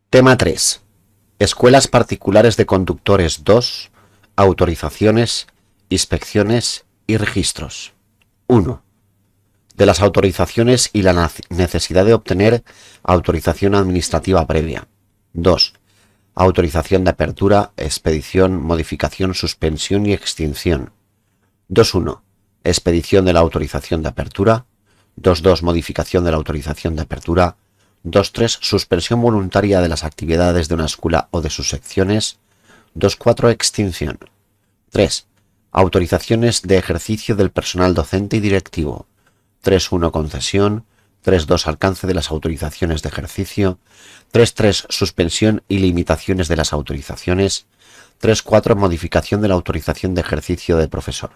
Tema 3. Escuelas particulares de conductores 2. Autorizaciones, inspecciones y registros. 1. De las autorizaciones y la necesidad de obtener autorización administrativa previa. 2. Autorización de apertura, expedición, modificación, suspensión y extinción. 2.1. Expedición de la autorización de apertura. 2.2. Modificación de la autorización de apertura. 2.3. Suspensión voluntaria de las actividades de una escuela o de sus secciones. 2.4. Extinción. 3. Autorizaciones de ejercicio del personal docente y directivo. 3.1. Concesión. 3.2. Alcance de las autorizaciones de ejercicio. 3.3. Suspensión y limitaciones de las autorizaciones. 3.4. Modificación de la autorización de ejercicio de profesor.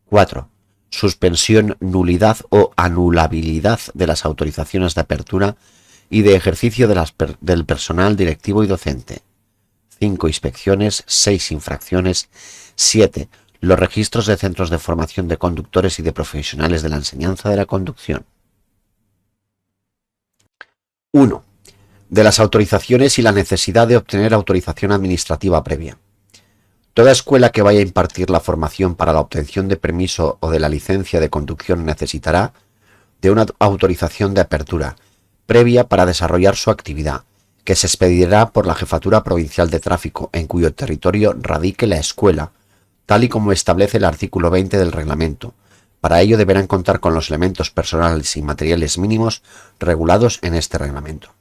4. Suspensión, nulidad o anulabilidad de las autorizaciones de apertura y de ejercicio del personal directivo y docente. 5. Inspecciones. 6. Infracciones. 7. Los registros de centros de formación de conductores y de profesionales de la enseñanza de la conducción. 1. De las autorizaciones y la necesidad de obtener autorización administrativa previa. Toda escuela que vaya a impartir la formación para la obtención de permiso o de la licencia de conducción necesitará de una autorización de apertura previa para desarrollar su actividad, que se expedirá por la Jefatura Provincial de Tráfico en cuyo territorio radique la escuela, tal y como establece el artículo 20 del reglamento. Para ello deberán contar con los elementos personales y materiales mínimos regulados en este reglamento.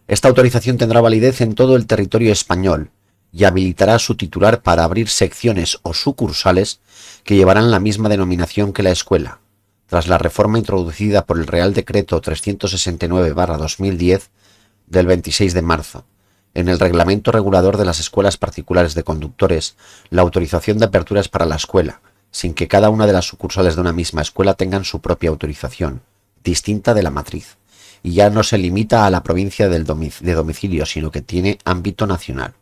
Esta autorización tendrá validez en todo el territorio español y habilitará a su titular para abrir secciones o sucursales que llevarán la misma denominación que la escuela, tras la reforma introducida por el Real Decreto 369/2010 del 26 de marzo. En el Reglamento Regulador de las Escuelas Particulares de Conductores, la autorización de apertura es para la escuela, sin que cada una de las sucursales de una misma escuela tengan su propia autorización, distinta de la matriz, y ya no se limita a la provincia de domicilio, sino que tiene ámbito nacional.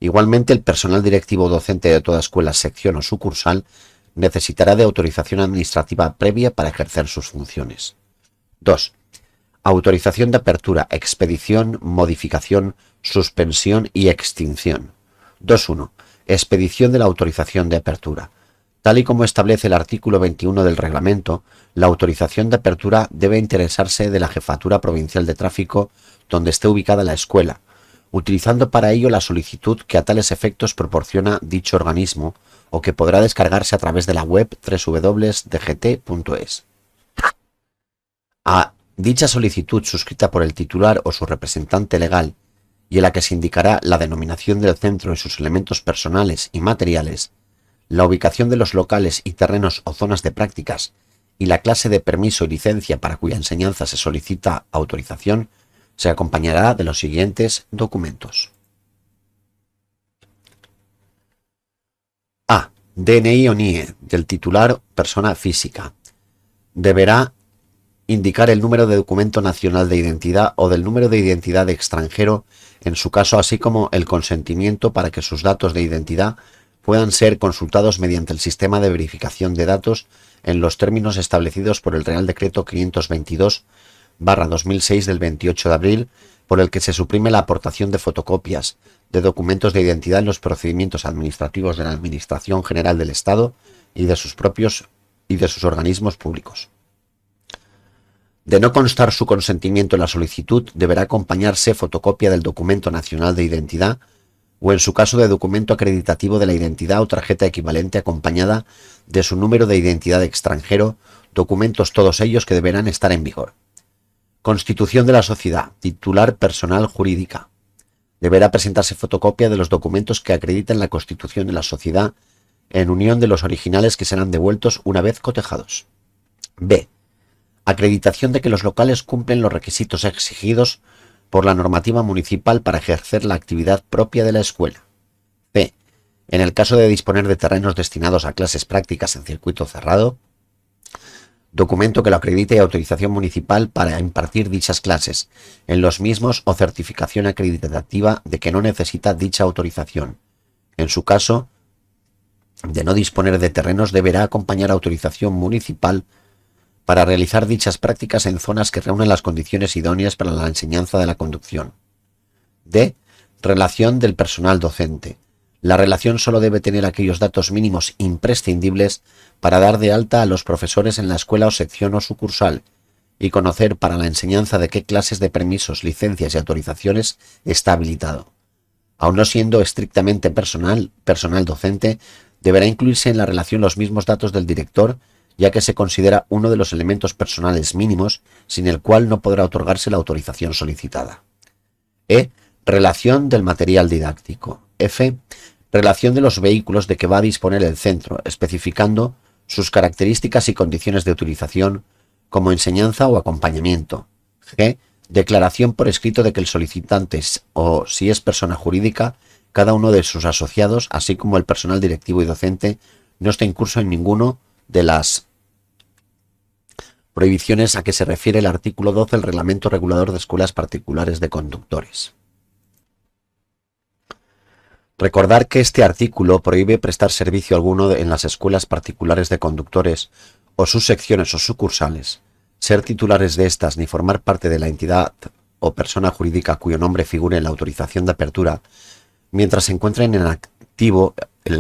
Igualmente, el personal directivo o docente de toda escuela, sección o sucursal necesitará de autorización administrativa previa para ejercer sus funciones. 2. Autorización de apertura, expedición, modificación, suspensión y extinción. 2.1. Expedición de la autorización de apertura. Tal y como establece el artículo 21 del reglamento, la autorización de apertura debe interesarse de la Jefatura Provincial de Tráfico donde esté ubicada la escuela, utilizando para ello la solicitud que a tales efectos proporciona dicho organismo o que podrá descargarse a través de la web www.dgt.es. A dicha solicitud suscrita por el titular o su representante legal y en la que se indicará la denominación del centro y sus elementos personales y materiales, la ubicación de los locales y terrenos o zonas de prácticas y la clase de permiso y licencia para cuya enseñanza se solicita autorización, se acompañará de los siguientes documentos. A. DNI o NIE del titular persona física. Deberá indicar el número de documento nacional de identidad o del número de identidad de extranjero en su caso, así como el consentimiento para que sus datos de identidad puedan ser consultados mediante el sistema de verificación de datos en los términos establecidos por el Real Decreto 522/2006 del 28 de abril, por el que se suprime la aportación de fotocopias de documentos de identidad en los procedimientos administrativos de la Administración General del Estado y de sus organismos públicos. De no constar su consentimiento en la solicitud, deberá acompañarse fotocopia del documento nacional de identidad o, en su caso, de documento acreditativo de la identidad o tarjeta equivalente acompañada de su número de identidad extranjero, documentos todos ellos que deberán estar en vigor. Constitución de la sociedad, titular personal jurídica. Deberá presentarse fotocopia de los documentos que acrediten la constitución de la sociedad en unión de los originales que serán devueltos una vez cotejados. B. Acreditación de que los locales cumplen los requisitos exigidos por la normativa municipal para ejercer la actividad propia de la escuela. C. En el caso de disponer de terrenos destinados a clases prácticas en circuito cerrado, documento que lo acredite y autorización municipal para impartir dichas clases en los mismos o certificación acreditativa de que no necesita dicha autorización. En su caso de no disponer de terrenos, deberá acompañar autorización municipal para realizar dichas prácticas en zonas que reúnen las condiciones idóneas para la enseñanza de la conducción. D. Relación del personal docente. La relación solo debe tener aquellos datos mínimos imprescindibles para dar de alta a los profesores en la escuela o sección o sucursal y conocer para la enseñanza de qué clases de permisos, licencias y autorizaciones está habilitado. Aun no siendo estrictamente personal docente, deberá incluirse en la relación los mismos datos del director, ya que se considera uno de los elementos personales mínimos sin el cual no podrá otorgarse la autorización solicitada. E. Relación del material didáctico. F. Relación de los vehículos de que va a disponer el centro, especificando sus características y condiciones de utilización como enseñanza o acompañamiento. G. Declaración por escrito de que el solicitante o, si es persona jurídica, cada uno de sus asociados, así como el personal directivo y docente, no está incurso en ninguno de las prohibiciones a que se refiere el artículo 12 del Reglamento Regulador de Escuelas Particulares de Conductores. Recordar que este artículo prohíbe prestar servicio alguno en las escuelas particulares de conductores o sus secciones o sucursales, ser titulares de estas ni formar parte de la entidad o persona jurídica cuyo nombre figure en la autorización de apertura, mientras se encuentren en activo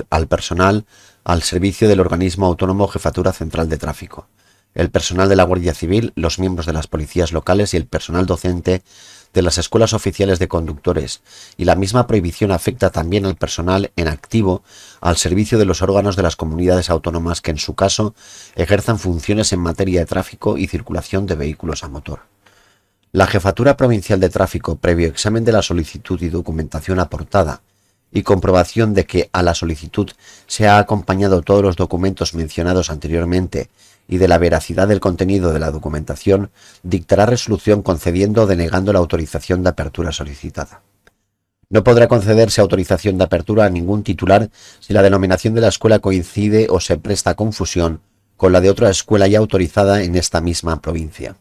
al personal al servicio del organismo autónomo Jefatura Central de Tráfico, el personal de la Guardia Civil, los miembros de las policías locales y el personal docente de las escuelas oficiales de conductores, y la misma prohibición afecta también al personal en activo al servicio de los órganos de las comunidades autónomas que en su caso ejerzan funciones en materia de tráfico y circulación de vehículos a motor. La Jefatura Provincial de Tráfico, previo examen de la solicitud y documentación aportada, y comprobación de que a la solicitud se ha acompañado todos los documentos mencionados anteriormente y de la veracidad del contenido de la documentación, dictará resolución concediendo o denegando la autorización de apertura solicitada. No podrá concederse autorización de apertura a ningún titular si la denominación de la escuela coincide o se presta a confusión con la de otra escuela ya autorizada en esta misma provincia.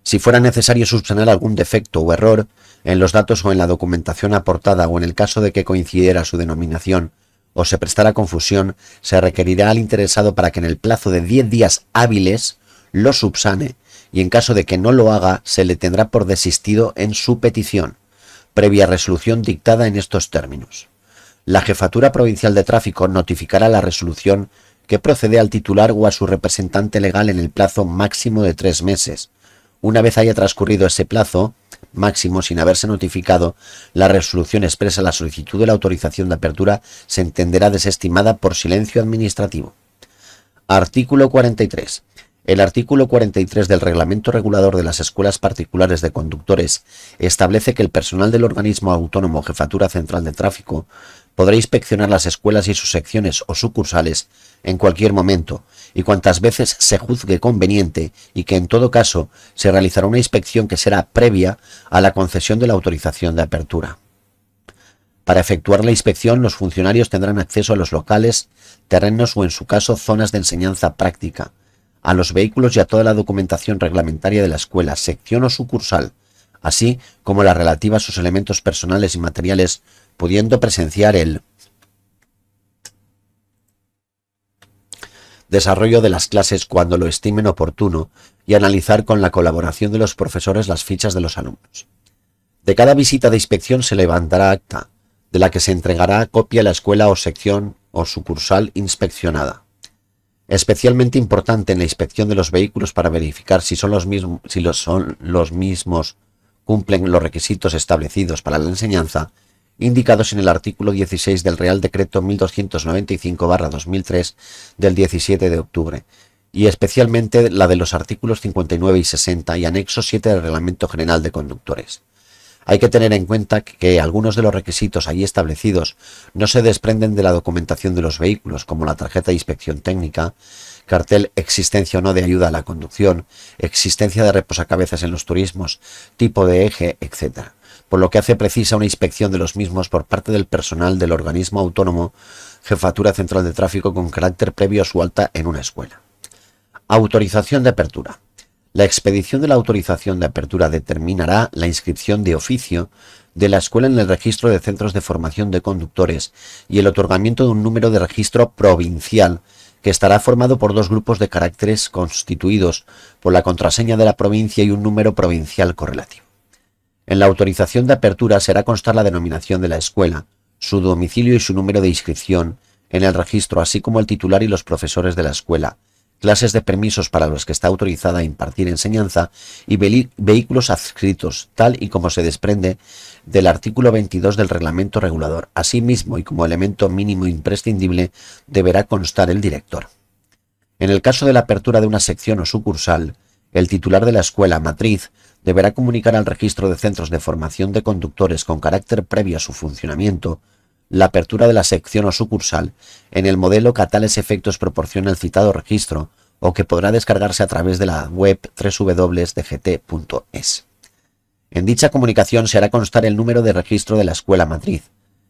Si fuera necesario subsanar algún defecto o error en los datos o en la documentación aportada, o en el caso de que coincidiera su denominación o se prestara confusión, se requerirá al interesado para que en el plazo de 10 días hábiles lo subsane, y en caso de que no lo haga, se le tendrá por desistido en su petición, previa resolución dictada en estos términos. La Jefatura Provincial de Tráfico notificará la resolución que procede al titular o a su representante legal en el plazo máximo de 3 meses. Una vez haya transcurrido ese plazo máximo sin haberse notificado, la resolución expresa la solicitud de la autorización de apertura se entenderá desestimada por silencio administrativo. Artículo 43. El artículo 43 del Reglamento Regulador de las Escuelas Particulares de Conductores establece que el personal del organismo autónomo Jefatura Central de Tráfico podrá inspeccionar las escuelas y sus secciones o sucursales en cualquier momento y cuantas veces se juzgue conveniente, y que en todo caso se realizará una inspección que será previa a la concesión de la autorización de apertura. Para efectuar la inspección, los funcionarios tendrán acceso a los locales, terrenos o en su caso zonas de enseñanza práctica, a los vehículos y a toda la documentación reglamentaria de la escuela, sección o sucursal, así como la relativa a sus elementos personales y materiales, pudiendo presenciar el desarrollo de las clases cuando lo estimen oportuno y analizar con la colaboración de los profesores las fichas de los alumnos. De cada visita de inspección se levantará acta, de la que se entregará copia a la escuela o sección o sucursal inspeccionada. Especialmente importante en la inspección de los vehículos para verificar si son los mismos cumplen los requisitos establecidos para la enseñanza, indicados en el artículo 16 del Real Decreto 1295/2003 del 17 de octubre, y especialmente la de los artículos 59 y 60 y anexo 7 del Reglamento General de Conductores. Hay que tener en cuenta que algunos de los requisitos allí establecidos no se desprenden de la documentación de los vehículos, como la tarjeta de inspección técnica, cartel existencia o no de ayuda a la conducción, existencia de reposacabezas en los turismos, tipo de eje, etc., por lo que hace precisa una inspección de los mismos por parte del personal del organismo autónomo Jefatura Central de Tráfico con carácter previo a su alta en una escuela. Autorización de apertura. La expedición de la autorización de apertura determinará la inscripción de oficio de la escuela en el registro de centros de formación de conductores y el otorgamiento de un número de registro provincial que estará formado por dos grupos de caracteres constituidos por la contraseña de la provincia y un número provincial correlativo. En la autorización de apertura será constar la denominación de la escuela, su domicilio y su número de inscripción en el registro, así como el titular y los profesores de la escuela, clases de permisos para los que está autorizada a impartir enseñanza y vehículos adscritos, tal y como se desprende del artículo 22 del reglamento regulador. Asimismo, y como elemento mínimo imprescindible, deberá constar el director. En el caso de la apertura de una sección o sucursal, el titular de la escuela matriz deberá comunicar al registro de centros de formación de conductores con carácter previo a su funcionamiento la apertura de la sección o sucursal en el modelo que a tales efectos proporciona el citado registro o que podrá descargarse a través de la web www.dgt.es. En dicha comunicación se hará constar el número de registro de la escuela matriz,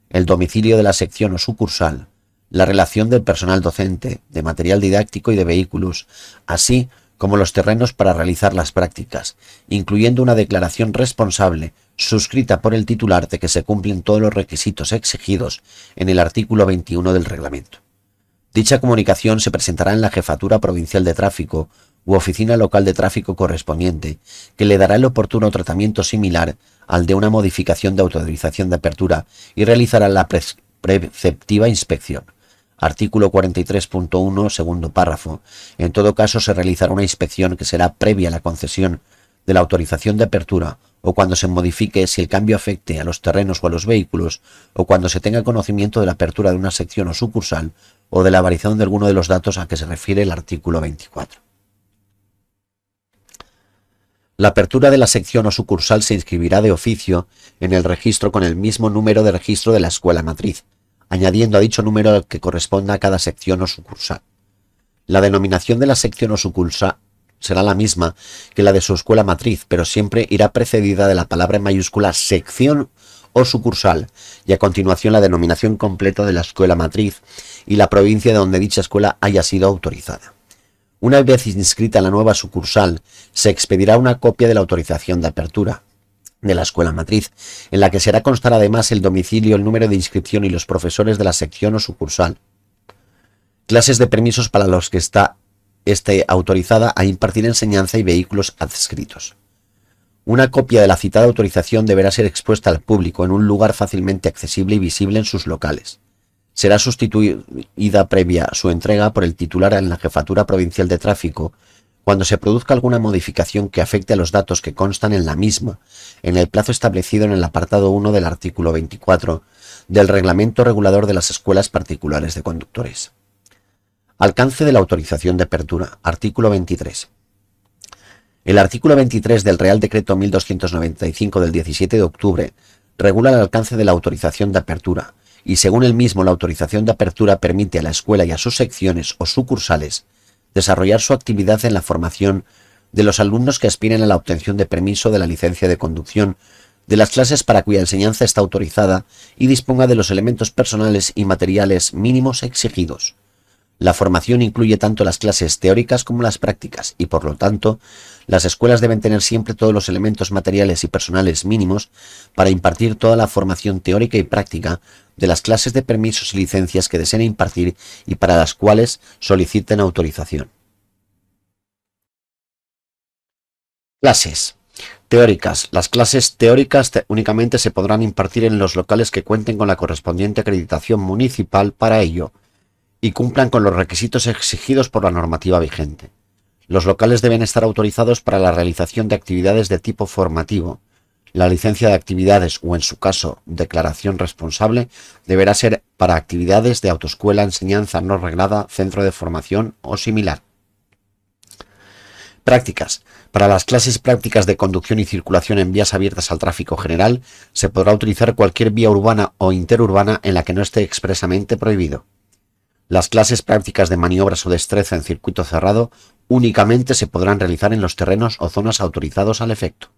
el domicilio de la sección o sucursal, la relación del personal docente, de material didáctico y de vehículos, así como los terrenos para realizar las prácticas, incluyendo una declaración responsable suscrita por el titular de que se cumplen todos los requisitos exigidos en el artículo 21 del reglamento. Dicha comunicación se presentará en la Jefatura Provincial de Tráfico u Oficina Local de Tráfico correspondiente, que le dará el oportuno tratamiento similar al de una modificación de autorización de apertura y realizará la preceptiva inspección. Artículo 43.1, segundo párrafo. En todo caso, se realizará una inspección que será previa a la concesión de la autorización de apertura o cuando se modifique si el cambio afecte a los terrenos o a los vehículos o cuando se tenga conocimiento de la apertura de una sección o sucursal o de la variación de alguno de los datos a que se refiere el artículo 24. La apertura de la sección o sucursal se inscribirá de oficio en el registro con el mismo número de registro de la escuela matriz, añadiendo a dicho número al que corresponda a cada sección o sucursal. La denominación de la sección o sucursal será la misma que la de su escuela matriz, pero siempre irá precedida de la palabra en mayúscula sección o sucursal y a continuación la denominación completa de la escuela matriz y la provincia de donde dicha escuela haya sido autorizada. Una vez inscrita la nueva sucursal, se expedirá una copia de la autorización de apertura de la escuela matriz, en la que será constar además el domicilio, el número de inscripción y los profesores de la sección o sucursal, clases de permisos para los que esté autorizada a impartir enseñanza y vehículos adscritos. Una copia de la citada autorización deberá ser expuesta al público en un lugar fácilmente accesible y visible en sus locales. Será sustituida previa su entrega por el titular en la Jefatura Provincial de Tráfico cuando se produzca alguna modificación que afecte a los datos que constan en la misma, en el plazo establecido en el apartado 1 del artículo 24 del Reglamento Regulador de las Escuelas Particulares de Conductores. Alcance de la autorización de apertura. Artículo 23. El artículo 23 del Real Decreto 1295 del 17 de octubre regula el alcance de la autorización de apertura y, según el mismo, la autorización de apertura permite a la escuela y a sus secciones o sucursales desarrollar su actividad en la formación de los alumnos que aspiren a la obtención de permiso de la licencia de conducción, de las clases para cuya enseñanza está autorizada y disponga de los elementos personales y materiales mínimos exigidos. La formación incluye tanto las clases teóricas como las prácticas y, por lo tanto, las escuelas deben tener siempre todos los elementos materiales y personales mínimos para impartir toda la formación teórica y práctica de las clases de permisos y licencias que deseen impartir y para las cuales soliciten autorización. Clases teóricas. Las clases teóricas únicamente se podrán impartir en los locales que cuenten con la correspondiente acreditación municipal para ello y cumplan con los requisitos exigidos por la normativa vigente. Los locales deben estar autorizados para la realización de actividades de tipo formativo. La licencia de actividades o, en su caso, declaración responsable, deberá ser para actividades de autoescuela, enseñanza no reglada, centro de formación o similar. Prácticas. Para las clases prácticas de conducción y circulación en vías abiertas al tráfico general, se podrá utilizar cualquier vía urbana o interurbana en la que no esté expresamente prohibido. Las clases prácticas de maniobras o destreza en circuito cerrado únicamente se podrán realizar en los terrenos o zonas autorizados al efecto.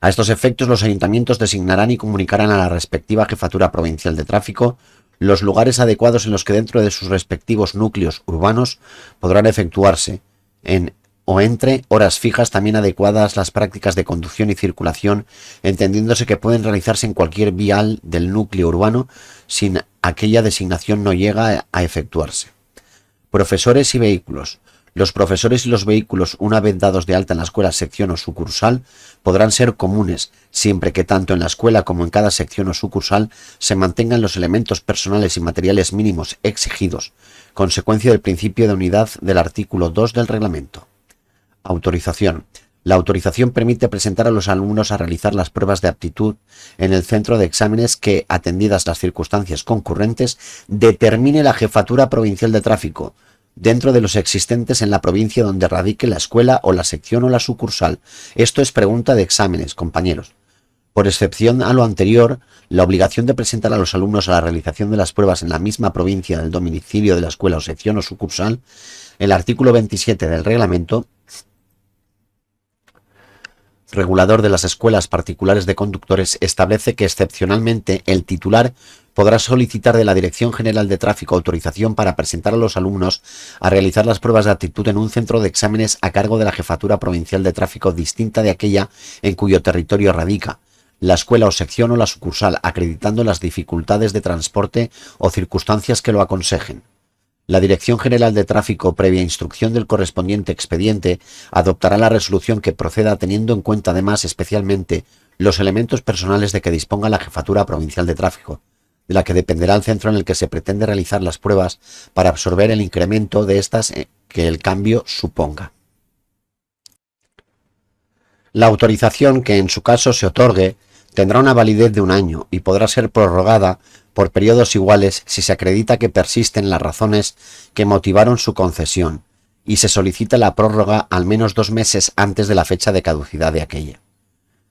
A estos efectos, los ayuntamientos designarán y comunicarán a la respectiva Jefatura Provincial de Tráfico los lugares adecuados en los que dentro de sus respectivos núcleos urbanos podrán efectuarse, en o entre horas fijas también adecuadas, las prácticas de conducción y circulación, entendiéndose que pueden realizarse en cualquier vial del núcleo urbano sin aquella designación no llega a efectuarse. Profesores y vehículos. Los profesores y los vehículos, una vez dados de alta en la escuela, sección o sucursal, podrán ser comunes, siempre que tanto en la escuela como en cada sección o sucursal se mantengan los elementos personales y materiales mínimos exigidos, consecuencia del principio de unidad del artículo 2 del reglamento. Autorización. La autorización permite presentar a los alumnos a realizar las pruebas de aptitud en el centro de exámenes que, atendidas las circunstancias concurrentes, determine la Jefatura Provincial de Tráfico, dentro de los existentes en la provincia donde radique la escuela o la sección o la sucursal. Esto es pregunta de exámenes, compañeros. Por excepción a lo anterior, la obligación de presentar a los alumnos a la realización de las pruebas en la misma provincia del domicilio de la escuela o sección o sucursal, el artículo 27 del reglamento regulador de las escuelas particulares de conductores establece que excepcionalmente el titular podrá solicitar de la Dirección General de Tráfico autorización para presentar a los alumnos a realizar las pruebas de aptitud en un centro de exámenes a cargo de la Jefatura Provincial de Tráfico distinta de aquella en cuyo territorio radica la escuela o sección o la sucursal, acreditando las dificultades de transporte o circunstancias que lo aconsejen. La Dirección General de Tráfico, previa instrucción del correspondiente expediente, adoptará la resolución que proceda teniendo en cuenta además especialmente los elementos personales de que disponga la Jefatura Provincial de Tráfico, de la que dependerá el centro en el que se pretende realizar las pruebas para absorber el incremento de estas que el cambio suponga. La autorización que en su caso se otorgue tendrá una validez de 1 año y podrá ser prorrogada por periodos iguales si se acredita que persisten las razones que motivaron su concesión y se solicita la prórroga al menos 2 meses antes de la fecha de caducidad de aquella.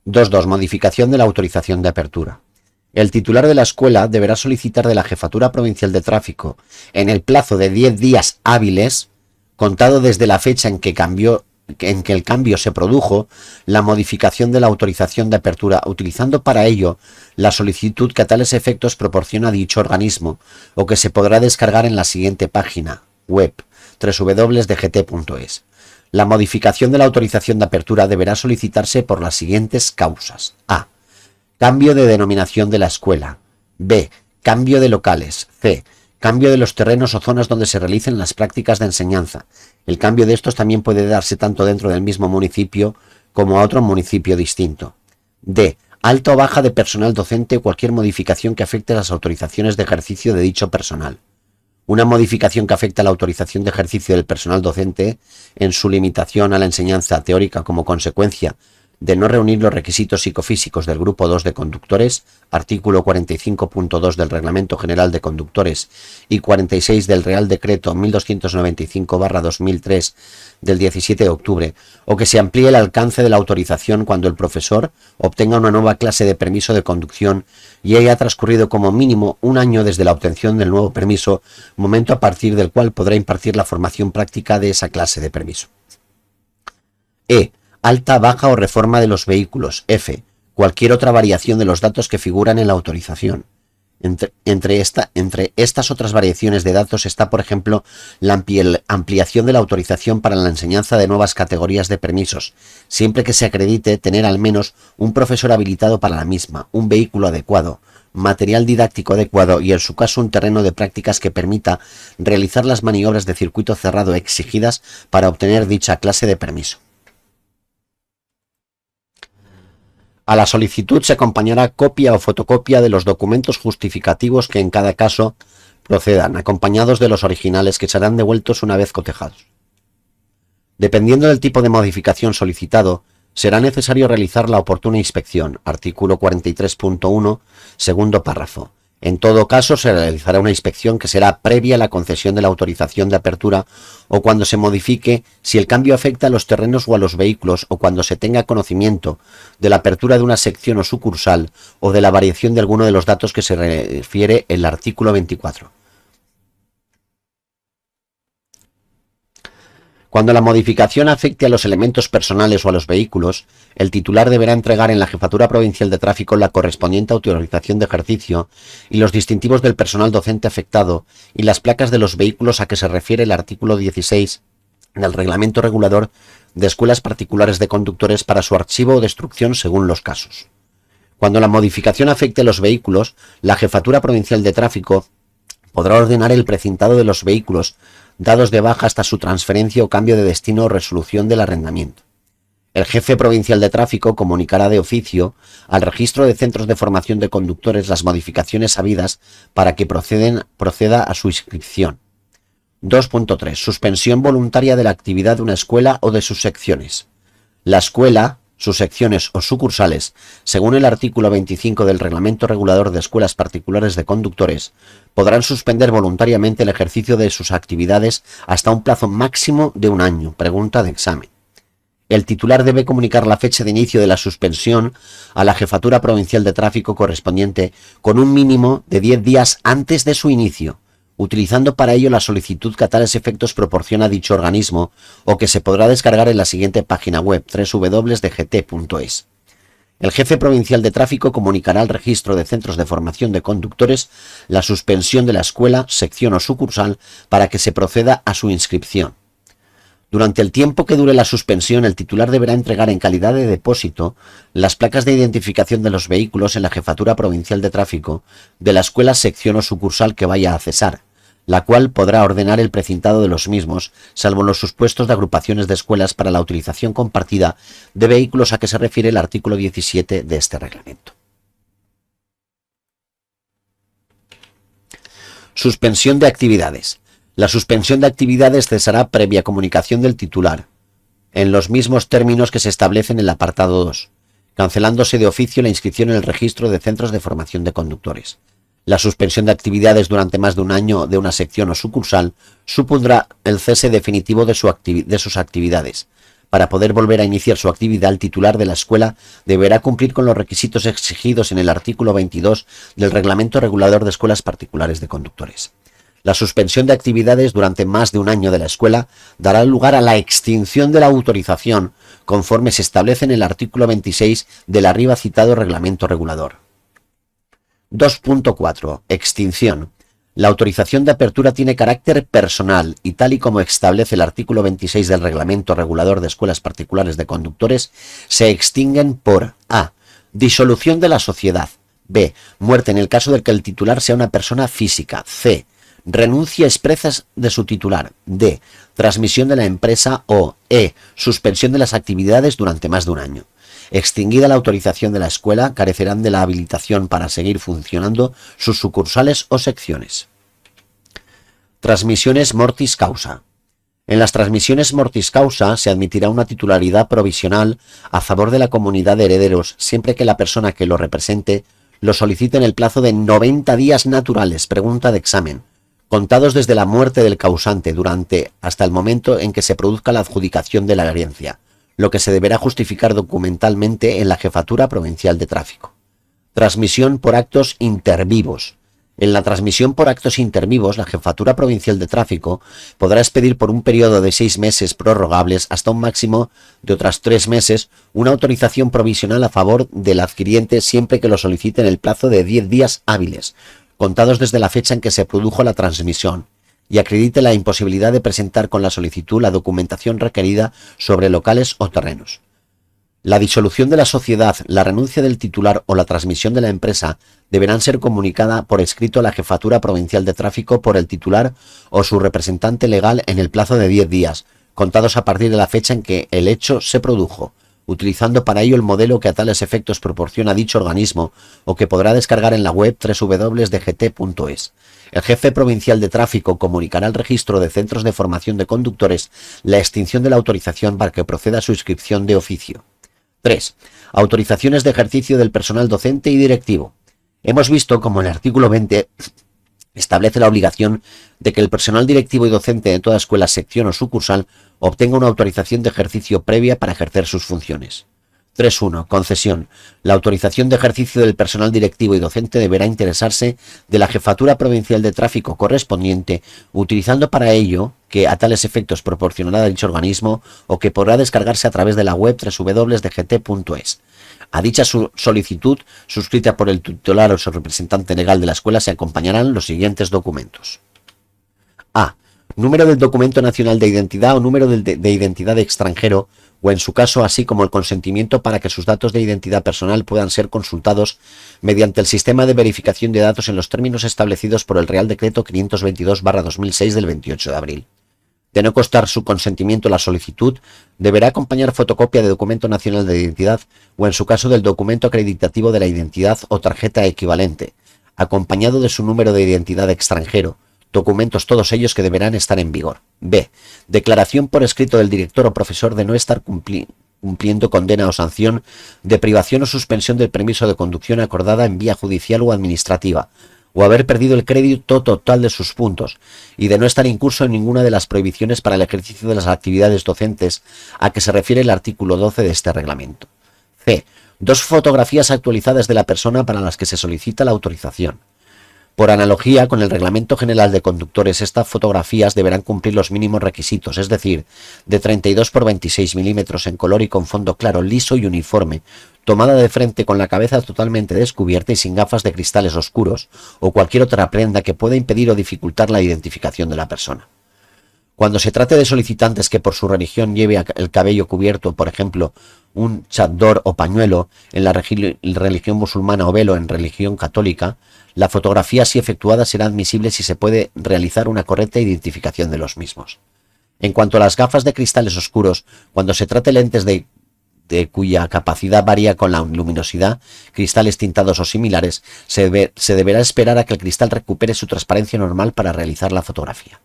2.2. Modificación de la autorización de apertura. El titular de la escuela deberá solicitar de la Jefatura Provincial de Tráfico, en el plazo de 10 días hábiles, contado desde la fecha en que el cambio se produjo, la modificación de la autorización de apertura, utilizando para ello la solicitud que a tales efectos proporciona dicho organismo o que se podrá descargar en la siguiente página web www.dgt.es. La modificación de la autorización de apertura deberá solicitarse por las siguientes causas: a. Cambio de denominación de la escuela. b. Cambio de locales. c. Cambio de los terrenos o zonas donde se realicen las prácticas de enseñanza. El cambio de estos también puede darse tanto dentro del mismo municipio como a otro municipio distinto. D. Alta o baja de personal docente o cualquier modificación que afecte las autorizaciones de ejercicio de dicho personal. Una modificación que afecte a la autorización de ejercicio del personal docente en su limitación a la enseñanza teórica como consecuencia de no reunir los requisitos psicofísicos del Grupo 2 de conductores, artículo 45.2 del Reglamento General de Conductores y 46 del Real Decreto 1295/2003 del 17 de octubre, o que se amplíe el alcance de la autorización cuando el profesor obtenga una nueva clase de permiso de conducción y haya transcurrido como mínimo 1 año desde la obtención del nuevo permiso, momento a partir del cual podrá impartir la formación práctica de esa clase de permiso. E. Alta, baja o reforma de los vehículos. F. Cualquier otra variación de los datos que figuran en la autorización. Entre estas otras variaciones de datos está, por ejemplo, la ampliación de la autorización para la enseñanza de nuevas categorías de permisos, siempre que se acredite tener al menos un profesor habilitado para la misma, un vehículo adecuado, material didáctico adecuado y, en su caso, un terreno de prácticas que permita realizar las maniobras de circuito cerrado exigidas para obtener dicha clase de permiso. A la solicitud se acompañará copia o fotocopia de los documentos justificativos que en cada caso procedan, acompañados de los originales que serán devueltos una vez cotejados. Dependiendo del tipo de modificación solicitado, será necesario realizar la oportuna inspección, artículo 43.1, segundo párrafo. En todo caso, se realizará una inspección que será previa a la concesión de la autorización de apertura o cuando se modifique si el cambio afecta a los terrenos o a los vehículos o cuando se tenga conocimiento de la apertura de una sección o sucursal o de la variación de alguno de los datos que se refiere el artículo 24. Cuando la modificación afecte a los elementos personales o a los vehículos, el titular deberá entregar en la Jefatura Provincial de Tráfico la correspondiente autorización de ejercicio y los distintivos del personal docente afectado y las placas de los vehículos a que se refiere el artículo 16 del Reglamento Regulador de Escuelas Particulares de Conductores para su archivo o destrucción según los casos. Cuando la modificación afecte a los vehículos, la Jefatura Provincial de Tráfico podrá ordenar el precintado de los vehículos dados de baja hasta su transferencia o cambio de destino o resolución del arrendamiento. El jefe provincial de tráfico comunicará de oficio al registro de centros de formación de conductores las modificaciones habidas para que proceda a su inscripción. 2.3. Suspensión voluntaria de la actividad de una escuela o de sus secciones. La escuela, sus secciones o sucursales, según el artículo 25 del Reglamento Regulador de Escuelas Particulares de Conductores, podrán suspender voluntariamente el ejercicio de sus actividades hasta un plazo máximo de un año. Pregunta de examen. El titular debe comunicar la fecha de inicio de la suspensión a la Jefatura Provincial de Tráfico correspondiente con un mínimo de 10 días antes de su inicio, utilizando para ello la solicitud que a tales efectos proporciona dicho organismo o que se podrá descargar en la siguiente página web www.dgt.es. El jefe provincial de tráfico comunicará al registro de centros de formación de conductores la suspensión de la escuela, sección o sucursal para que se proceda a su inscripción. Durante el tiempo que dure la suspensión, el titular deberá entregar en calidad de depósito las placas de identificación de los vehículos en la Jefatura Provincial de Tráfico de la escuela, sección o sucursal que vaya a cesar, la cual podrá ordenar el precintado de los mismos, salvo en los supuestos de agrupaciones de escuelas para la utilización compartida de vehículos a que se refiere el artículo 17 de este reglamento. Suspensión de actividades. La suspensión de actividades cesará previa comunicación del titular, en los mismos términos que se establecen en el apartado 2, cancelándose de oficio la inscripción en el registro de centros de formación de conductores. La suspensión de actividades durante más de un año de una sección o sucursal supondrá el cese definitivo de sus actividades. Para poder volver a iniciar su actividad, el titular de la escuela deberá cumplir con los requisitos exigidos en el artículo 22 del Reglamento Regulador de Escuelas Particulares de Conductores. La suspensión de actividades durante más de un año de la escuela dará lugar a la extinción de la autorización, conforme se establece en el artículo 26 del arriba citado Reglamento Regulador. 2.4. Extinción. La autorización de apertura tiene carácter personal y, tal y como establece el artículo 26 del Reglamento Regulador de Escuelas Particulares de Conductores, se extinguen por a. Disolución de la sociedad. B. Muerte en el caso de que el titular sea una persona física. C. Renuncia expresa de su titular. D. Transmisión de la empresa o E. Suspensión de las actividades durante más de un año. Extinguida la autorización de la escuela, carecerán de la habilitación para seguir funcionando sus sucursales o secciones. Transmisiones mortis causa. En las transmisiones mortis causa se admitirá una titularidad provisional a favor de la comunidad de herederos siempre que la persona que lo represente lo solicite en el plazo de 90 días naturales. Pregunta de examen. Contados desde la muerte del causante hasta el momento en que se produzca la adjudicación de la herencia, lo que se deberá justificar documentalmente en la Jefatura Provincial de Tráfico. Transmisión por actos intervivos. En la transmisión por actos intervivos, la Jefatura Provincial de Tráfico podrá expedir por un periodo de 6 meses prorrogables hasta un máximo de otras 3 meses una autorización provisional a favor del adquiriente siempre que lo solicite en el plazo de 10 días hábiles, contados desde la fecha en que se produjo la transmisión, y acredite la imposibilidad de presentar con la solicitud la documentación requerida sobre locales o terrenos. La disolución de la sociedad, la renuncia del titular o la transmisión de la empresa deberán ser comunicadas por escrito a la Jefatura Provincial de Tráfico por el titular o su representante legal en el plazo de 10 días, contados a partir de la fecha en que el hecho se produjo, utilizando para ello el modelo que a tales efectos proporciona dicho organismo o que podrá descargar en la web www.dgt.es. El jefe provincial de tráfico comunicará al registro de centros de formación de conductores la extinción de la autorización para que proceda a su inscripción de oficio. 3. Autorizaciones de ejercicio del personal docente y directivo. Hemos visto como el artículo 20 establece la obligación de que el personal directivo y docente de toda escuela, sección o sucursal obtenga una autorización de ejercicio previa para ejercer sus funciones. 3.1. Concesión. La autorización de ejercicio del personal directivo y docente deberá interesarse de la Jefatura Provincial de Tráfico correspondiente, utilizando para ello que a tales efectos proporcionará dicho organismo o que podrá descargarse a través de la web www.dgt.es. A dicha solicitud, suscrita por el titular o su representante legal de la escuela, se acompañarán los siguientes documentos. A. Número del documento nacional de identidad o número de identidad de extranjero, o en su caso, así como el consentimiento para que sus datos de identidad personal puedan ser consultados mediante el sistema de verificación de datos en los términos establecidos por el Real Decreto 522/2006 del 28 de abril. De no constar su consentimiento la solicitud, deberá acompañar fotocopia de documento nacional de identidad o, en su caso, del documento acreditativo de la identidad o tarjeta equivalente, acompañado de su número de identidad extranjero, documentos todos ellos que deberán estar en vigor. B. Declaración por escrito del director o profesor de no estar cumpliendo condena o sanción de privación o suspensión del permiso de conducción acordada en vía judicial o administrativa, o haber perdido el crédito total de sus puntos, y de no estar incurso en ninguna de las prohibiciones para el ejercicio de las actividades docentes a que se refiere el artículo 12 de este reglamento. C. Dos fotografías actualizadas de la persona para las que se solicita la autorización. Por analogía con el Reglamento General de Conductores, estas fotografías deberán cumplir los mínimos requisitos, es decir, de 32 por 26 milímetros en color y con fondo claro, liso y uniforme, tomada de frente con la cabeza totalmente descubierta y sin gafas de cristales oscuros o cualquier otra prenda que pueda impedir o dificultar la identificación de la persona. Cuando se trate de solicitantes que por su religión lleve el cabello cubierto, por ejemplo, un chador o pañuelo en la religión musulmana o velo en religión católica, la fotografía así efectuada será admisible si se puede realizar una correcta identificación de los mismos. En cuanto a las gafas de cristales oscuros, cuando se trate de lentes de cuya capacidad varía con la luminosidad, cristales tintados o similares, se deberá esperar a que el cristal recupere su transparencia normal para realizar la fotografía.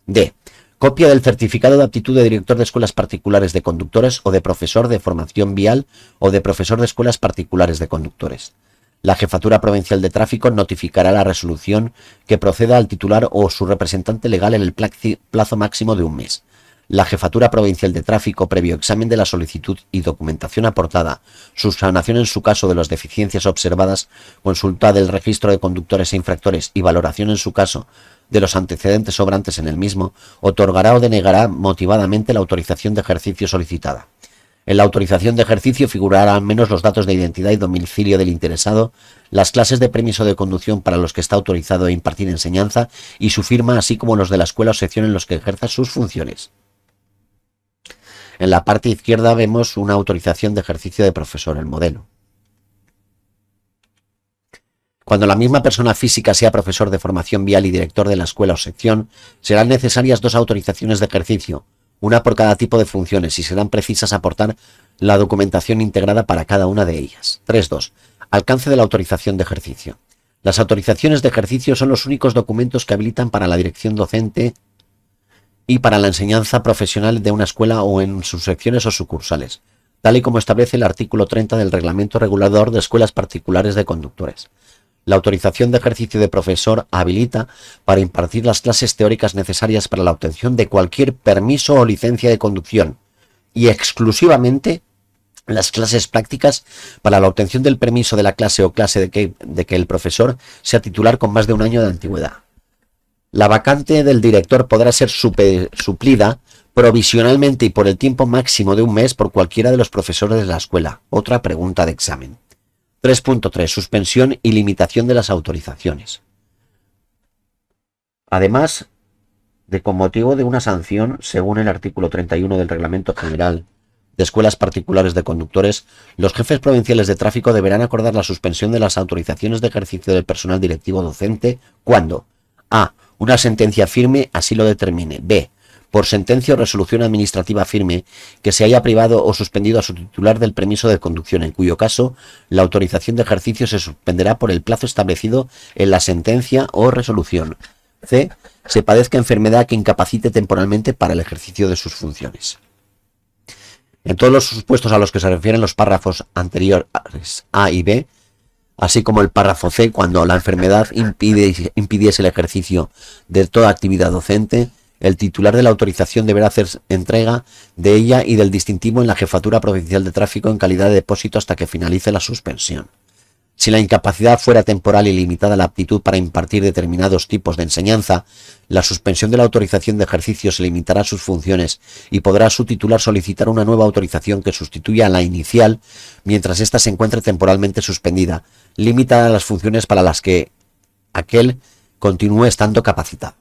D. Copia del certificado de aptitud de director de escuelas particulares de conductores o de profesor de formación vial o de profesor de escuelas particulares de conductores. La Jefatura Provincial de Tráfico notificará la resolución que proceda al titular o su representante legal en el plazo máximo de un mes. La Jefatura Provincial de Tráfico, previo examen de la solicitud y documentación aportada, subsanación en su caso de las deficiencias observadas, consulta del registro de conductores e infractores y valoración en su caso de los antecedentes sobrantes en el mismo, otorgará o denegará motivadamente la autorización de ejercicio solicitada. En la autorización de ejercicio figurarán al menos los datos de identidad y domicilio del interesado, las clases de permiso de conducción para los que está autorizado a impartir enseñanza y su firma, así como los de la escuela o sección en los que ejerza sus funciones. En la parte izquierda vemos una autorización de ejercicio de profesor, el modelo. Cuando la misma persona física sea profesor de formación vial y director de la escuela o sección, serán necesarias dos autorizaciones de ejercicio, una por cada tipo de funciones, y serán precisas aportar la documentación integrada para cada una de ellas. 3.2. Alcance de la autorización de ejercicio. Las autorizaciones de ejercicio son los únicos documentos que habilitan para la dirección docente y para la enseñanza profesional de una escuela o en sus secciones o sucursales, tal y como establece el artículo 30 del Reglamento Regulador de Escuelas Particulares de Conductores. La autorización de ejercicio de profesor habilita para impartir las clases teóricas necesarias para la obtención de cualquier permiso o licencia de conducción y exclusivamente las clases prácticas para la obtención del permiso de la clase o clase de que el profesor sea titular con más de un año de antigüedad. La vacante del director podrá ser suplida provisionalmente y por el tiempo máximo de un mes por cualquiera de los profesores de la escuela. Otra pregunta de examen. 3.3. Suspensión y limitación de las autorizaciones. Además de con motivo de una sanción, según el artículo 31 del Reglamento General de Escuelas Particulares de Conductores, los jefes provinciales de tráfico deberán acordar la suspensión de las autorizaciones de ejercicio del personal directivo docente cuando a. Una sentencia firme así lo determine. B. Por sentencia o resolución administrativa firme que se haya privado o suspendido a su titular del permiso de conducción, en cuyo caso la autorización de ejercicio se suspenderá por el plazo establecido en la sentencia o resolución. C. Se padezca enfermedad que incapacite temporalmente para el ejercicio de sus funciones. En todos los supuestos a los que se refieren los párrafos anteriores A y B, así como el párrafo C, cuando la enfermedad impidiese el ejercicio de toda actividad docente, el titular de la autorización deberá hacer entrega de ella y del distintivo en la Jefatura Provincial de Tráfico en calidad de depósito hasta que finalice la suspensión. Si la incapacidad fuera temporal y limitada a la aptitud para impartir determinados tipos de enseñanza, la suspensión de la autorización de ejercicio se limitará a sus funciones y podrá su titular solicitar una nueva autorización que sustituya a la inicial mientras ésta se encuentre temporalmente suspendida, limitada a las funciones para las que aquel continúe estando capacitado.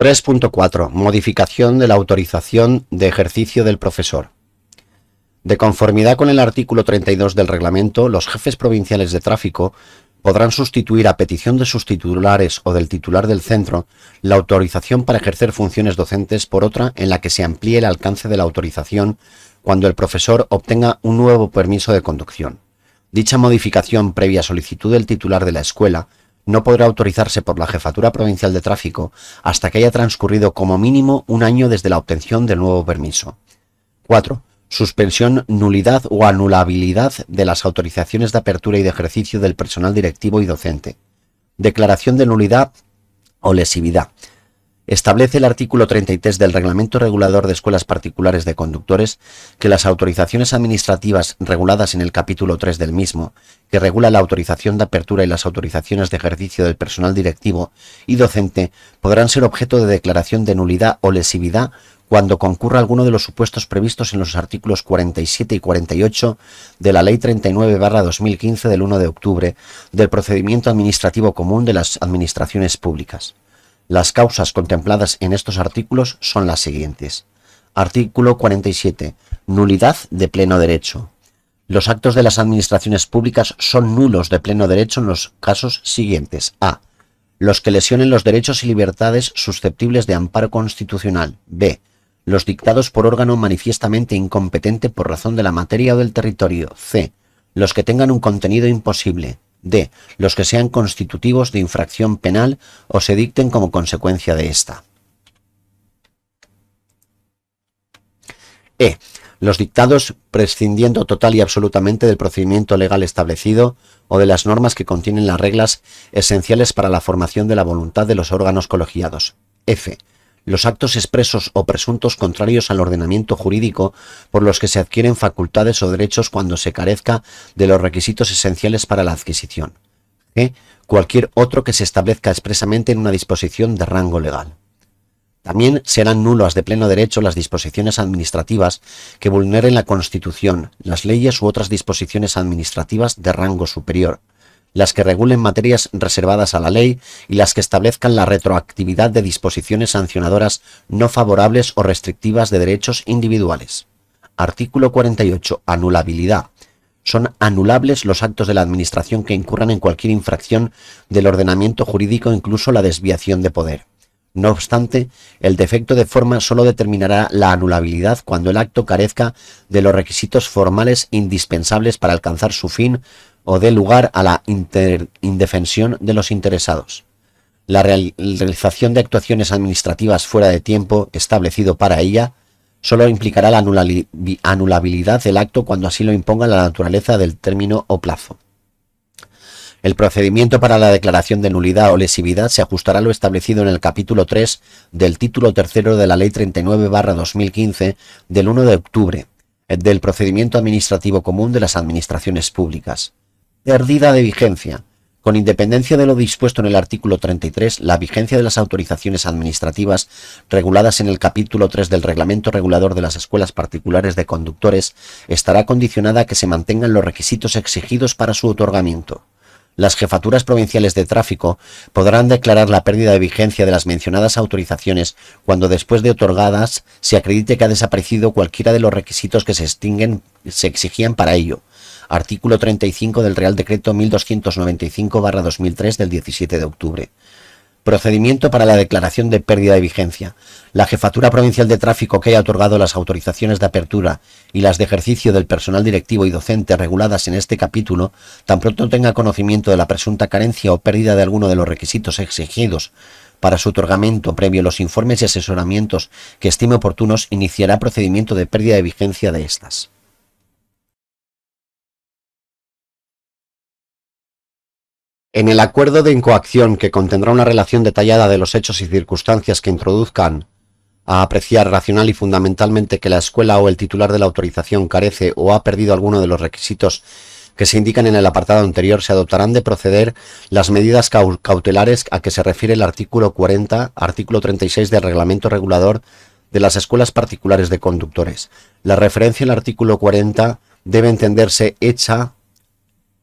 3.4. Modificación de la autorización de ejercicio del profesor. De conformidad con el artículo 32 del reglamento, los jefes provinciales de tráfico podrán sustituir a petición de sus titulares o del titular del centro la autorización para ejercer funciones docentes por otra en la que se amplíe el alcance de la autorización cuando el profesor obtenga un nuevo permiso de conducción. Dicha modificación, previa solicitud del titular de la escuela, no podrá autorizarse por la Jefatura Provincial de Tráfico hasta que haya transcurrido como mínimo un año desde la obtención del nuevo permiso. 4. Suspensión, nulidad o anulabilidad de las autorizaciones de apertura y de ejercicio del personal directivo y docente. Declaración de nulidad o lesividad. Establece el artículo 33 del Reglamento Regulador de Escuelas Particulares de Conductores que las autorizaciones administrativas reguladas en el capítulo 3 del mismo, que regula la autorización de apertura y las autorizaciones de ejercicio del personal directivo y docente, podrán ser objeto de declaración de nulidad o lesividad cuando concurra alguno de los supuestos previstos en los artículos 47 y 48 de la Ley 39/2015 del 1 de octubre del Procedimiento Administrativo Común de las Administraciones Públicas. Las causas contempladas en estos artículos son las siguientes. Artículo 47. Nulidad de pleno derecho. Los actos de las administraciones públicas son nulos de pleno derecho en los casos siguientes. A. Los que lesionen los derechos y libertades susceptibles de amparo constitucional. B. Los dictados por órgano manifiestamente incompetente por razón de la materia o del territorio. C. Los que tengan un contenido imposible. D. Los que sean constitutivos de infracción penal o se dicten como consecuencia de esta. E. Los dictados prescindiendo total y absolutamente del procedimiento legal establecido o de las normas que contienen las reglas esenciales para la formación de la voluntad de los órganos colegiados. F. Los actos expresos o presuntos contrarios al ordenamiento jurídico por los que se adquieren facultades o derechos cuando se carezca de los requisitos esenciales para la adquisición. G. Cualquier otro que se establezca expresamente en una disposición de rango legal. También serán nulas de pleno derecho las disposiciones administrativas que vulneren la Constitución, las leyes u otras disposiciones administrativas de rango superior, las que regulen materias reservadas a la ley y las que establezcan la retroactividad de disposiciones sancionadoras no favorables o restrictivas de derechos individuales. Artículo 48. Anulabilidad. Son anulables los actos de la Administración que incurran en cualquier infracción del ordenamiento jurídico, incluso la desviación de poder. No obstante, el defecto de forma solo determinará la anulabilidad cuando el acto carezca de los requisitos formales indispensables para alcanzar su fin o dé lugar a la indefensión de los interesados. La realización de actuaciones administrativas fuera de tiempo establecido para ella solo implicará la anulabilidad del acto cuando así lo imponga la naturaleza del término o plazo. El procedimiento para la declaración de nulidad o lesividad se ajustará a lo establecido en el capítulo 3 del título 3 de la Ley 39/2015 del 1 de octubre del Procedimiento Administrativo Común de las Administraciones Públicas. Pérdida de vigencia. Con independencia de lo dispuesto en el artículo 33, la vigencia de las autorizaciones administrativas reguladas en el capítulo 3 del Reglamento Regulador de las Escuelas Particulares de Conductores estará condicionada a que se mantengan los requisitos exigidos para su otorgamiento. Las jefaturas provinciales de tráfico podrán declarar la pérdida de vigencia de las mencionadas autorizaciones cuando después de otorgadas se acredite que ha desaparecido cualquiera de los requisitos que se exigían para ello. Artículo 35 del Real Decreto 1295/2003 del 17 de octubre. Procedimiento para la declaración de pérdida de vigencia. La Jefatura Provincial de Tráfico que haya otorgado las autorizaciones de apertura y las de ejercicio del personal directivo y docente reguladas en este capítulo, tan pronto tenga conocimiento de la presunta carencia o pérdida de alguno de los requisitos exigidos para su otorgamiento previo los informes y asesoramientos que estime oportunos, iniciará procedimiento de pérdida de vigencia de estas. En el acuerdo de incoacción, que contendrá una relación detallada de los hechos y circunstancias que introduzcan a apreciar racional y fundamentalmente que la escuela o el titular de la autorización carece o ha perdido alguno de los requisitos que se indican en el apartado anterior, se adoptarán de proceder las medidas cautelares a que se refiere el artículo 40, artículo 36 del Reglamento Regulador de las Escuelas Particulares de Conductores. La referencia al artículo 40 debe entenderse hecha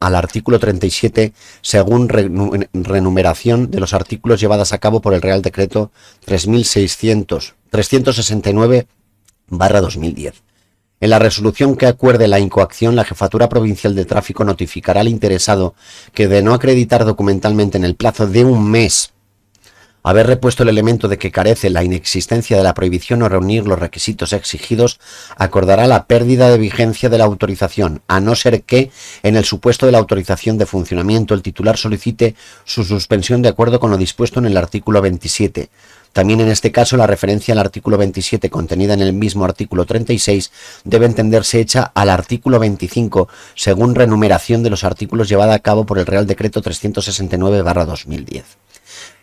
al artículo 37 según renumeración de los artículos llevadas a cabo por el Real Decreto 369/2010. En la resolución que acuerde la incoacción, la Jefatura Provincial de Tráfico notificará al interesado que, de no acreditar documentalmente en el plazo de un mes haber repuesto el elemento de que carece la inexistencia de la prohibición o reunir los requisitos exigidos, acordará la pérdida de vigencia de la autorización, a no ser que, en el supuesto de la autorización de funcionamiento, el titular solicite su suspensión de acuerdo con lo dispuesto en el artículo 27. También en este caso la referencia al artículo 27 contenida en el mismo artículo 36 debe entenderse hecha al artículo 25 según renumeración de los artículos llevada a cabo por el Real Decreto 369/2010.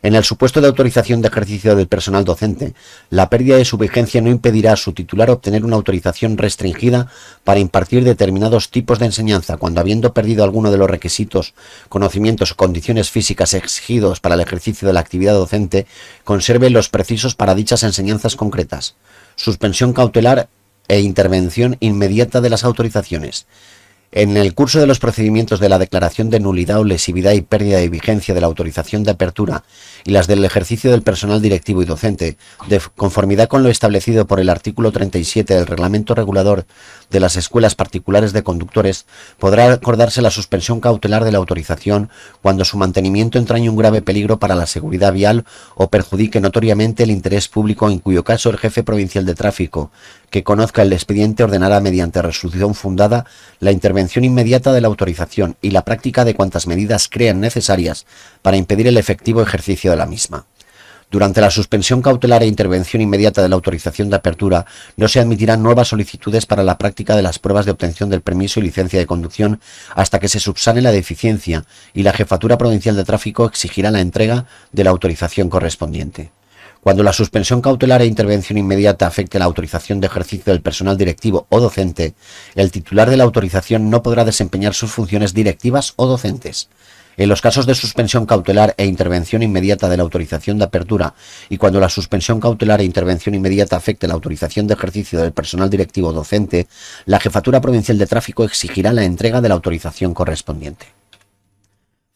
En el supuesto de autorización de ejercicio del personal docente, la pérdida de su vigencia no impedirá a su titular obtener una autorización restringida para impartir determinados tipos de enseñanza cuando, habiendo perdido alguno de los requisitos, conocimientos o condiciones físicas exigidos para el ejercicio de la actividad docente, conserve los precisos para dichas enseñanzas concretas. Suspensión cautelar e intervención inmediata de las autorizaciones. En el curso de los procedimientos de la declaración de nulidad o lesividad y pérdida de vigencia de la autorización de apertura y las del ejercicio del personal directivo y docente, de conformidad con lo establecido por el artículo 37 del Reglamento Regulador de las Escuelas Particulares de Conductores, podrá acordarse la suspensión cautelar de la autorización cuando su mantenimiento entrañe un grave peligro para la seguridad vial o perjudique notoriamente el interés público, en cuyo caso el jefe provincial de tráfico, que conozca el expediente, ordenará mediante resolución fundada la intervención inmediata de la autorización y la práctica de cuantas medidas crean necesarias para impedir el efectivo ejercicio de la misma. Durante la suspensión cautelar e intervención inmediata de la autorización de apertura, no se admitirán nuevas solicitudes para la práctica de las pruebas de obtención del permiso y licencia de conducción hasta que se subsane la deficiencia, y la Jefatura Provincial de Tráfico exigirá la entrega de la autorización correspondiente. Cuando la suspensión cautelar e intervención inmediata afecte la autorización de ejercicio del personal directivo o docente, el titular de la autorización no podrá desempeñar sus funciones directivas o docentes. En los casos de suspensión cautelar e intervención inmediata de la autorización de apertura y cuando la suspensión cautelar e intervención inmediata afecte la autorización de ejercicio del personal directivo o docente, la Jefatura Provincial de Tráfico exigirá la entrega de la autorización correspondiente.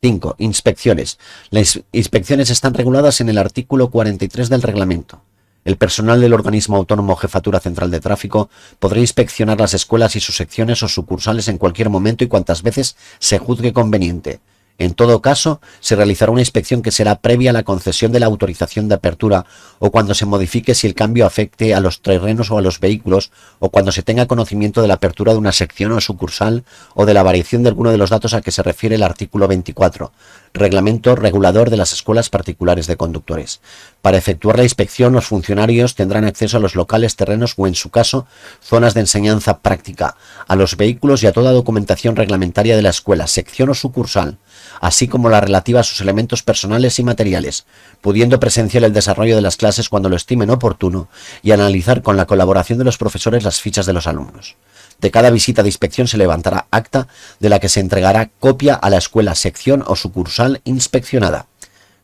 5. Inspecciones. Las inspecciones están reguladas en el artículo 43 del reglamento. El personal del organismo autónomo Jefatura Central de Tráfico podrá inspeccionar las escuelas y sus secciones o sucursales en cualquier momento y cuantas veces se juzgue conveniente. En todo caso, se realizará una inspección que será previa a la concesión de la autorización de apertura o cuando se modifique si el cambio afecte a los terrenos o a los vehículos o cuando se tenga conocimiento de la apertura de una sección o sucursal o de la variación de alguno de los datos a que se refiere el artículo 24, Reglamento Regulador de las Escuelas Particulares de Conductores. Para efectuar la inspección, los funcionarios tendrán acceso a los locales, terrenos o, en su caso, zonas de enseñanza práctica, a los vehículos y a toda documentación reglamentaria de la escuela, sección o sucursal, así como la relativa a sus elementos personales y materiales, pudiendo presenciar el desarrollo de las clases cuando lo estimen oportuno y analizar con la colaboración de los profesores las fichas de los alumnos. De cada visita de inspección se levantará acta de la que se entregará copia a la escuela, sección o sucursal inspeccionada.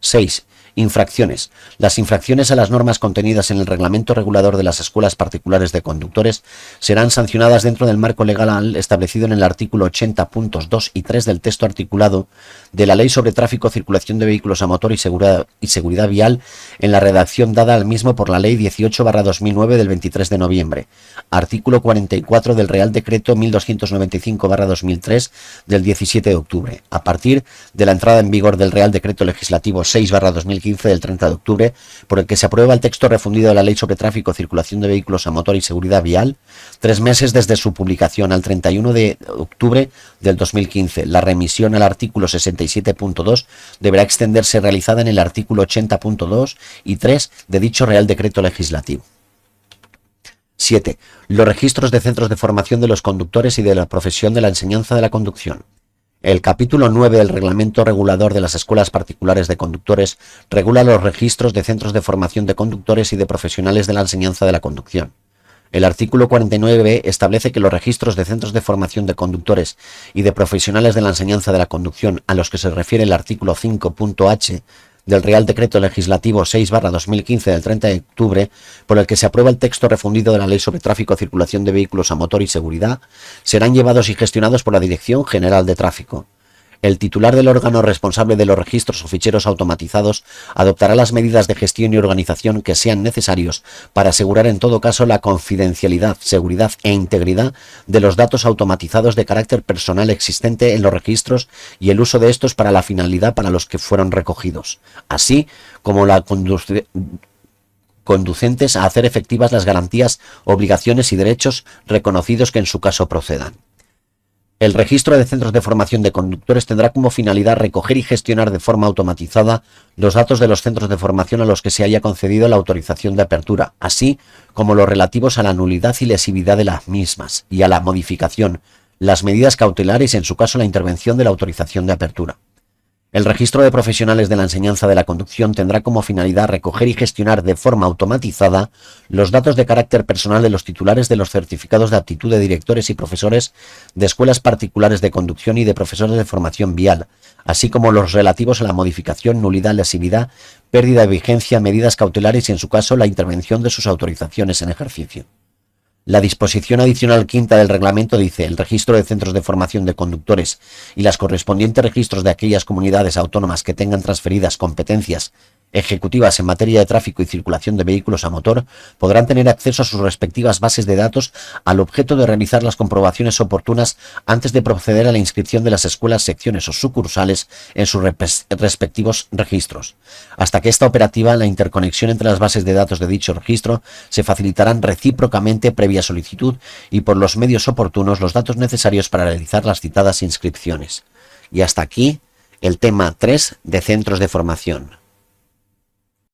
6. Infracciones. Las infracciones a las normas contenidas en el Reglamento Regulador de las Escuelas Particulares de Conductores serán sancionadas dentro del marco legal establecido en el artículo 80 puntos 2 y 3 del texto articulado de la Ley sobre Tráfico, Circulación de Vehículos a Motor y Seguridad Vial, en la redacción dada al mismo por la Ley 18/2009 del 23 de noviembre, artículo 44 del Real Decreto 1295/2003 del 17 de octubre, a partir de la entrada en vigor del Real Decreto Legislativo 6/2015 del 30 de octubre, por el que se aprueba el texto refundido de la Ley sobre Tráfico, Circulación de Vehículos a Motor y Seguridad Vial, 3 meses desde su publicación al 31 de octubre del 2015. La remisión al artículo 67.2 deberá extenderse realizada en el artículo 80.2 y 3 de dicho Real Decreto Legislativo. 7. Los registros de centros de formación de los conductores y de la profesión de la enseñanza de la conducción. El capítulo 9 del Reglamento Regulador de las Escuelas Particulares de Conductores regula los registros de centros de formación de conductores y de profesionales de la enseñanza de la conducción. El artículo 49b establece que los registros de centros de formación de conductores y de profesionales de la enseñanza de la conducción, a los que se refiere el artículo 5.h del Real Decreto Legislativo 6/2015 del 30 de octubre, por el que se aprueba el texto refundido de la Ley sobre Tráfico, Circulación de Vehículos a Motor y Seguridad, serán llevados y gestionados por la Dirección General de Tráfico. El titular del órgano responsable de los registros o ficheros automatizados adoptará las medidas de gestión y organización que sean necesarios para asegurar en todo caso la confidencialidad, seguridad e integridad de los datos automatizados de carácter personal existente en los registros y el uso de estos para la finalidad para los que fueron recogidos, así como la conducentes a hacer efectivas las garantías, obligaciones y derechos reconocidos que en su caso procedan. El registro de centros de formación de conductores tendrá como finalidad recoger y gestionar de forma automatizada los datos de los centros de formación a los que se haya concedido la autorización de apertura, así como los relativos a la nulidad y lesividad de las mismas y a la modificación, las medidas cautelares y en su caso la intervención de la autorización de apertura. El registro de profesionales de la enseñanza de la conducción tendrá como finalidad recoger y gestionar de forma automatizada los datos de carácter personal de los titulares de los certificados de aptitud de directores y profesores de escuelas particulares de conducción y de profesores de formación vial, así como los relativos a la modificación, nulidad, lesividad, pérdida de vigencia, medidas cautelares y en su caso la intervención de sus autorizaciones en ejercicio. La disposición adicional quinta del reglamento dice: el registro de centros de formación de conductores y las correspondientes registros de aquellas comunidades autónomas que tengan transferidas competencias ejecutivas en materia de tráfico y circulación de vehículos a motor podrán tener acceso a sus respectivas bases de datos al objeto de realizar las comprobaciones oportunas antes de proceder a la inscripción de las escuelas, secciones o sucursales en sus respectivos registros. Hasta que esta operativa, la interconexión entre las bases de datos de dicho registro se facilitarán recíprocamente previa solicitud y por los medios oportunos los datos necesarios para realizar las citadas inscripciones. Y hasta aquí el tema 3 de centros de formación.